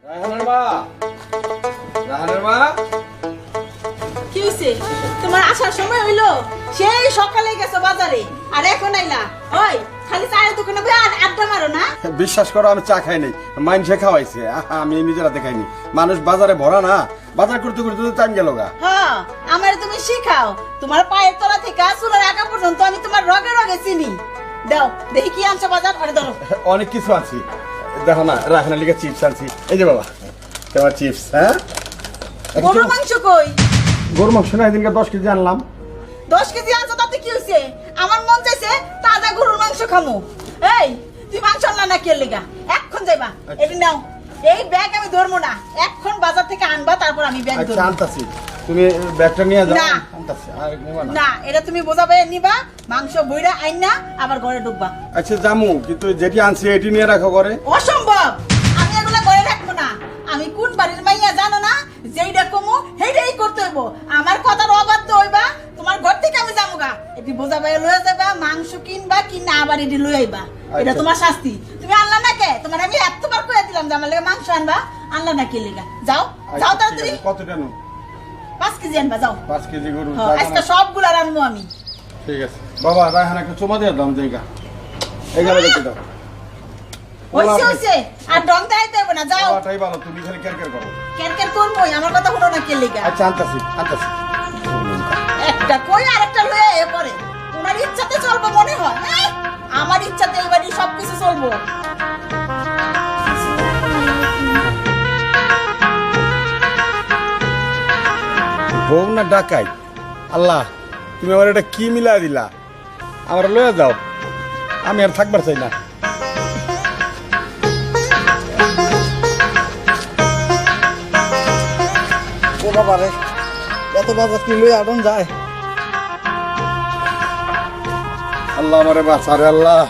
রাহানের মা, রাহানের মা, কি হইছে? তোমার আসার সময় হইলো? সেই সকালে গেছো বাজারে আর এখন আইলা? ওই খালি চায়ের দোকানে বসে আড্ডা মারো না? বিশ্বাস করো আমি চা খাই নাই, মাইনসে খাওয়াইছে, আমি নিজের হাতে খাইনি। মানুষ বাজারে ভরা না, বাজার করতে করতে টাইম গেল গা। হ্যাঁ, আমারে তুমি শিখাও। তোমার পায়ের তলা থেকে চুলের আগা পর্যন্ত আমি তোমার রগে রগে চিনি। দাও দেখি কি আনছো বাজার করে ধরো। অনেক কিছু আনছি, দেখো না, রাহানের লিগে চিপস আনছি। এই যে বাবা তোমার চিপস। হ্যাঁ, গরুর মাংস কই? গরু মাংস না, এদিনকে 10 কেজি আনলাম। 10 কেজি আনছো তাতে কি হইছে? আমার মন চাইছে তাজা গরুর মাংস খামু। এই তুই মাংস আনলা না কে লেগা? এখন যাইবা, এটা নাও। এই ব্যাগ আমি ধরবো না, এখন বাজার থেকে আনবা, তারপর আমি ব্যাগ আচ্ছা ধরবো। আনতাছি, তুমি ব্যাগটা নিয়ে যাও। না। আনতাছি, আর নেবা না। না, এটা তুমি বোঝাবে নিবা, মাংস বইরা আইন না আবার ঘরে ঢুকবা। আচ্ছা জামু, কিন্তু যেটি আনছি এটি নিয়ে রাখো ঘরে। অসম্ভব, আমি এগুলো ঘরে রাখবো না। আমি কোন বাড়ির মাইয়া জানো না? যেইটা কমু সেইটাই করতে হইব। আমার কথার অবাধ্য হইবা, তোমার ঘর থেকে আমি যামুগা। এটি বোঝাবে লয়ে যাবা, মাংস কিনবা কিনা আবার এটি লয়ে আইবা। এটা তোমার শাস্তি। তুমি আনলা না কে? তোমার আমি এতবার কইয়া দিলাম যে আমার লাগে মাংস আনবা, আনলা না কে লেগা? যাও যাও তাড়াতাড়ি। কতটা নো? 5 কেজি আনবা, যাও। 5 কেজি গরু। হ্যাঁ, আজকে সবগুলা রান্নবো আমি। ঠিক আছে বাবা, রায়হান একটা চুমা দিয়ে দাম জায়গা এখানে রেখে দাও। হইছে হইছে, আর ডং দেখাইতে হবে না, যাও। ওটাই ভালো, তুমি খালি কের কের করো। কেন কেন করবোই, আমার কথা হলো না কে লেগা? আচ্ছা আনতাছি আনতাছি। একটা কই আরেকটা লয়ে এ পরে তোমার ইচ্ছাতে চলবো মনে হয়? আমার ইচ্ছাতে এই বাড়ি সবকিছু চলবো। বউ না ডাকাই, আল্লাহ তুমি আমার এটা কি মিলা দিলা, আমার লয়ে যাও, আমি আর থাকবার চাই না। ও বাবা রে, এত বাজার কি লই আডন যায়? আল্লাহ আমারে বাঁচারে আল্লাহ।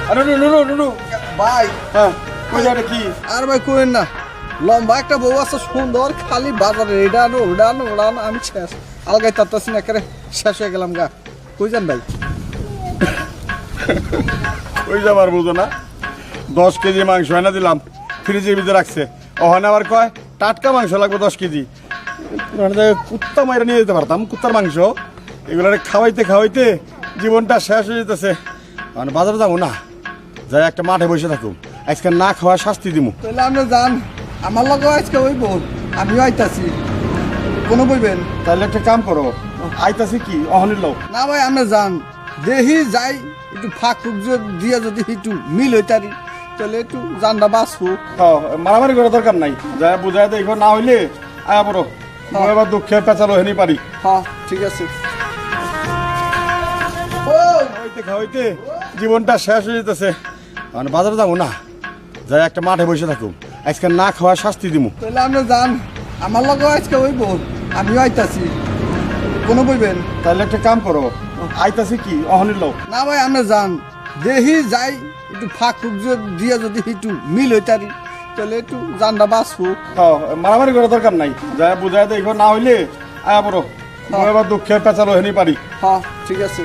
আরে নুনু নুনু, ভাই হ্যাঁ কই যাবে কি? আর ভাই কোয়েন না, লম্বা একটা বউ আছে সুন্দর, খালি বাজারে এটা আনো ওটা আনো ওটা আনো, আমি শেষ আলগাই তারতাছি না, একেবারে শেষ হয়ে গেলাম গা। কই যান ভাই? কই যাবার বুঝো না, 10 কেজি মাংস এনে দিলাম, ফ্রিজের ভিতরে রাখছে। ওখানে আবার কয় টাটকা মাংস লাগবে 10 কেজি। কুত্তা মাইরা নিয়ে যেতে পারতাম, কুত্তার মাংস। এগুলো খাওয়াইতে খাওয়াইতে জীবনটা শেষ হয়ে যেতেছে। মানে বাজারে যাবো না, যাই একটা মাঠে বসে থাকুম, আজকে না খাওয়া শাস্তি দিমু। তাহলে আপনি যান, আমার লগে আজকে ওই বউ, আমিও আইতাছি। কোনো বইবেন? তাহলে একটা কাম করো, আইতাছি কি অহনির লোক। না ভাই আপনি যান, দেহি যাই একটু ফাঁক ফুক দিয়ে যদি একটু মিল হইতারি তাহলে একটু জানটা বাঁচবো। মারামারি করার দরকার নাই, যা বুঝাই দেখো, না হইলে আয়া পড়ো, এবার দুঃখের পেঁচালো হেনি পারি। হ্যাঁ ঠিক আছে। খাওয়াইতে খাওয়াইতে জীবনটা শেষ হয়ে যেতেছে। মানে বাজারে যাবো না, যাই একটা মাঠে বসে থাকুম, আজকে না খাওয়া শাস্তি দিমু। তাহলে আপনি যান, আমার লগে আজকে ওই বউ, আমিও আইতাছি। কোনো বইবেন? তাহলে একটা কাম করো, আইতাছি কি অহনির লোক। না ভাই আপনি যান, দেহি যাই একটু ফাঁক ফুক দিয়ে যদি একটু মিল হইতারি তাহলে একটু জানটা বাঁচবো। মারামারি করার দরকার নাই, যা বুঝাই দেখো, না হইলে আয়া পড়ো, এবার দুঃখের পেঁচালো হেনি পারি। হ্যাঁ ঠিক আছে।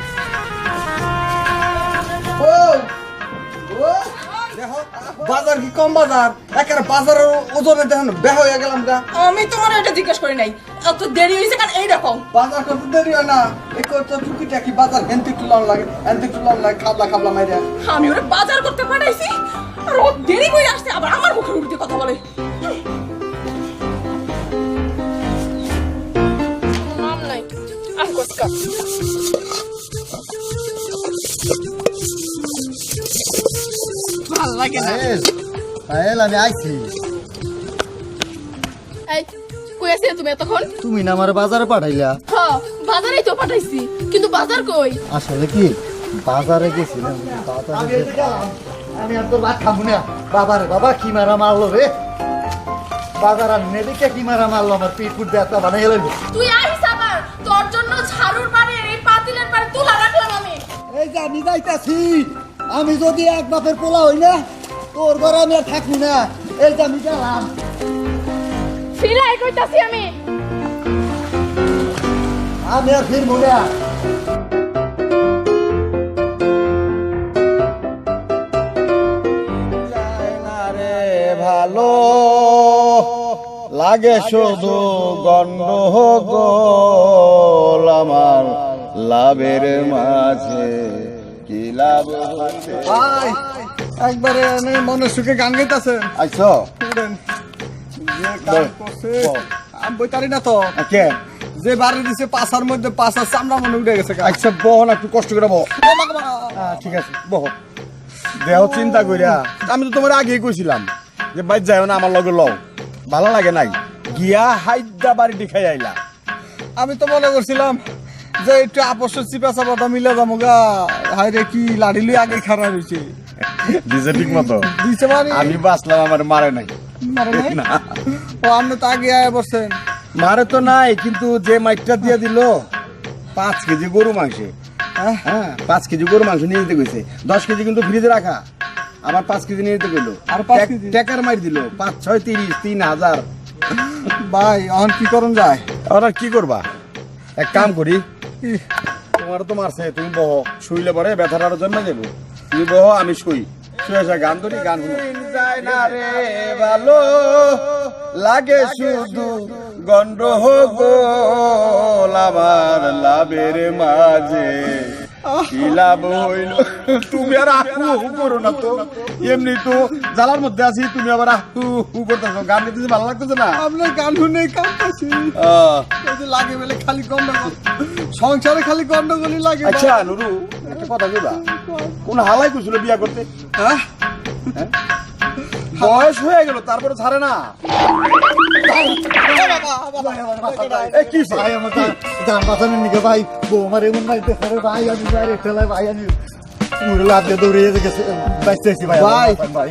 বাজার কি কম বাজার? একেবারে বাজারের ওজনে দেখেন বেহ হয়ে গেলাম গা। আমি তোমার এটা জিজ্ঞেস করি নাই, এত দেরি হয়েছে কারণ এইরকম। বাজার করতে দেরি হয় না, এই করতে টুকিটা কি বাজার হেনতে তুলান লাগে, হেনতে তুলান লাগে, খাবলা খাবলা মাইরা। আমি ওরা বাজার করতে পাঠাইছি আর ও দেরি করে আসছে, আবার আমার মুখের উল্টে কথা বলে। নাম নাই আর কসকা ভাল লাগে না। আমি আইছি। এই কই আছিস তুমি এতক্ষণ? তুমি না আমার বাজারে পাঠাইলা? হ্যাঁ বাজারেই তো পাঠাইছি, কিন্তু বাজার কই? আসলে কি বাজারে গেছিলাম, আমি আর তো ভাত খাবো না। বাবারে বাবা কি মারা মারলো রে, বাজার আর নেদিকে কি মারা মারলো, আমার পিঠ ফুট ব্যথা বানাই গেল। তুই আইস আবার, তোর জন্য ঝাড়ুর পারে এই পাতিলের পারে তুলা রাখলাম আমি। এই যে আমি যাইতাছি, আমি যদি এক বাপের পোলা হই না, তোর ঘরে আমি আর থাকবো না। এই যে আমি গেলাম, ফিরাই কইতাছি আমি। আমি আর ফিরবো না। লাগে শুধু গন্ডগোল আমার লাভের মাঝে কি লাভ হচ্ছে? ভাই একবারে মনে সুখে গান গাইতেছেন আইছো যে কাম করছে আমি বইতারি না তো কে যে বাড়ি দিছে পাশার মধ্যে পাশার চামড়া মনে উঠে গেছে আচ্ছা বহ না, একটু কষ্ট করে বহ। ঠিক আছে বহ। দেহ চিন্তা করিয়া আমি তো তোমার আগেই কইছিলাম যে বাইর যাই না আমার লগে লও, ভালো লাগে নাই, গিয়া হাইদা বাড়ি দেখাই আইলা। আমি তো মনে করছিলাম যে একটু আপসের চিপা চাপাটা মিলে যাবো গা, হাই রে কি লাড়ি লুই আগে খারাপ হয়েছে দিছে ঠিক মতো, দিছে মানে আমি বাঁচলাম, আমার মারে নাই। মারে নাই? না ও আপনি তো আগে আয় বসছেন। মারে তো নাই, কিন্তু যে মাইকটা দিয়ে দিল 5 কেজি গরু মাংসে, হ্যাঁ? হ্যাঁ 5 কেজি গরু মাংস নিয়ে যেতে কইছে, 10 কেজি কিন্তু ফ্রিজে রাখা, আবার 5 কেজি নিয়ে যেতে কইলো, আর 5 কেজি? টাকার মার দিল 5 6 30 3000। ভাই এখন কি করুন যায়? ওরা কি করবা, এক কাম করি, কি? তোমার তো মারছে, তুমি বহ, শুইলে পরে ব্যথাটা আরো জন্মে যাবো, তুমি বহ আমি শুই, শুয়ে শুয়ে গান ধরি, গান যায় না রে ভালো লাগে শুধু গন্ডগোল আমার লাভের মাঝে কি লাভ হইল। তুমি আর আহু হু করো না তো, এমনি তো জ্বালার মধ্যে আছি, তুমি আবার আহু হু করতেছো, গান গাইতেছি ভালো লাগতেছে না? আপনার গান শুনে কাঁদতেছি, আহ, এই যে লাগে বলে খালি গন্ডগোল, সংসারে খালি গন্ডগোলই লাগে। আচ্ছা নুরু একটা কথা কইবা, কোন হালাই কইছিল বিয়া করতে? হ্যাঁ? হ্যাঁ? বয়স হয়ে গেল তারপরে ছাড়ে না। এ কি সে? ভাই আমার গান বাঁচানোর নিকে ভাই বউ আমার এমন মাইতে ভাই আমি বাইরে ঠেলায় ভাই আমি পুরো লাভ দিয়ে দৌড়ে গেছে বাইতেছি ভাই ভাই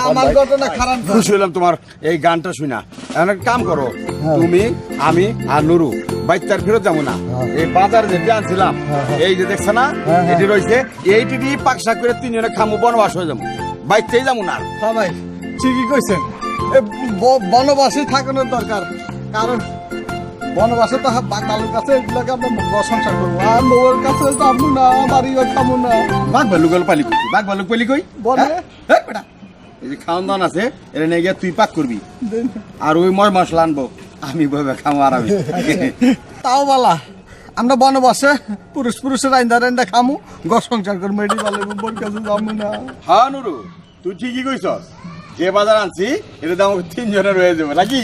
আমার ঘটনা খারাপ না। খুশি হলাম তোমার এই গানটা শুনা। এখন একটা কাম করো, তুমি আমি আর নুরু বাইতার ফেরত যাবো না, এই বাজার যে আনছিলাম এই যে দেখছ না এটি রয়েছে, এইটি দিয়ে পাকশা করে 3 জনে খামু, বনবাস হয়ে যাবো, বাইতেই যাবো না। হ্যাঁ ভাই ঠিকই কইছেন, বনবাসে থাকানোর দরকার, কারণ বনবাসে তো বাঙালির কাছে এগুলোকে আমরা সংসার করবো, আর বউয়ের কাছে যাবো না, বাড়িও খাবো না। বাঘ ভালুক পালি কই, বাঘ ভালুক পালি কই? বনে? হ্যাঁ, বেটা এই যে খাওয়ান দাওয়ান আছে এটা নিয়ে গিয়ে তুই পাক করবি, আর ওই ময় মশলা আনবো, আমি বইবে খামো আর আমি। তাও বলা আমরা বনবাসে পুরুষের রাইন্দা রাইন্দা খামু, ঘর সংসার করবো, এটি বলে বউর কাছে যাবো না। হ্যাঁ নুরু তুই ঠিকই কইছস, যে বাজার আনছি এটা তো আমাকে 3 জনের রয়ে যাবে নাকি,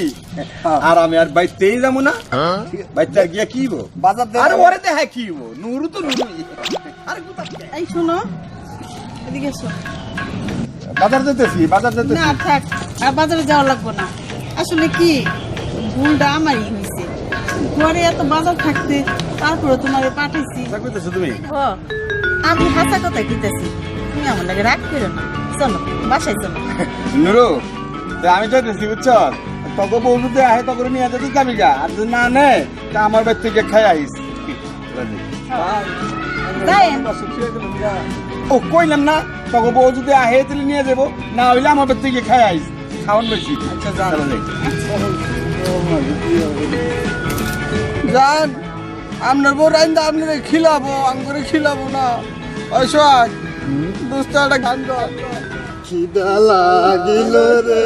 আর আমি আর বাইতেই যাবো না, বাইতে আর গিয়া কি হইবো, বাজার দিয়ে আর ওরে দেখা কি হইবো, নুরু তো নুরু, আরে কোথা এই শোনো, এদিকে এসো। বাজার যেতেছি, বাজার যেতেছি। না থাক, আর বাজারে যাওয়া লাগবে না। আসলে কি ভুলটা আমারই হয়েছে, ঘরে এত বাজার থাকতে তারপরে তোমারে পাঠাইছি। কোথা কইতেছো তুমি? ও, আমি হাসা কথা কইতেছি, তুমি আমার লাগে রাগ করো না, চলো বাসায় চলো। নুরু তা আমি যেতেছি বুঝছস, তখন বউ যদি আহে তখন নিয়ে যেতে যাবি গা, আর যদি না নে তা আমার বাড়ি থেকে খাই আইস। যাই ও কইলাম না, তখন বউ যদি আহে তাহলে নিয়ে যাবো, না হইলে আমার বাড়ি থেকে খাই আইস, খাওয়ান বেশি। আচ্ছা, যান। চলো যাই। যান, আপনার বউ রাইন্দা আপনার খিলাবো, আঙ্গুরে খিলাবো না। ওই সোহাগ দোস্ত একটা গান গাও। খিদা লাগিল রে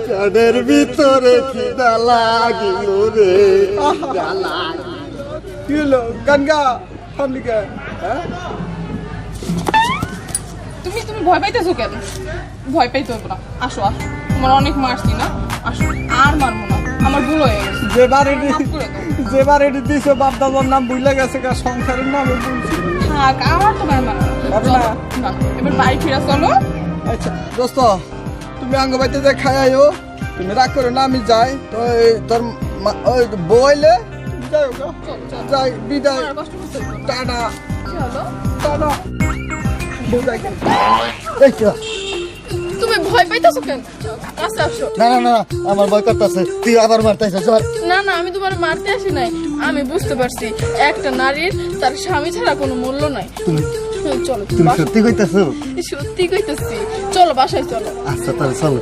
পেটের ভিতরে, খিদা লাগিল রে, কি হলো গান গা ফন্ডিকা? হ্যাঁ তুমি ভয় পাইতেছো কেন? ভয় পাইতে হবে না, আসো আসো, তোমার অনেক মারছি না, আসো আর মারবো না, আমার ভুল হয়ে গেছে, মাফ করে দাও। যেবার এটি দিছো বাপ দাদার নাম বুঝলে গেছে, সংসারের নামে বলছি। থাক, আমার তোমার মারবো না, চলো, না, এবার বাড়ি ফিরে চলো। আচ্ছা দোস্ত, তুমি আঙ্গ বাড়িতে যে খাই আইও, তুমি রাগ করো না, আমি যাই তো। তোর ওই বইলে যাই হোক, যাই বিদায়, আর কষ্ট করতে হবে না। টাটা চলো। টাটা। তুমি ভয় পাইতেছো কেন? আচ্ছা আসো। না না না, আমার ভয় করতেছে, তুই আবার মারতেছিস। না না, আমি তোমার মারতে আসি নাই, আমি বুঝতে পারছি একটা নারীর তার স্বামী ছাড়া কোনো মূল্য নাই। চলো তুমি সত্যি কইতেছো? সত্যি কইতেছি, চলো বাসায় চলো। আচ্ছা তাহলে চলো।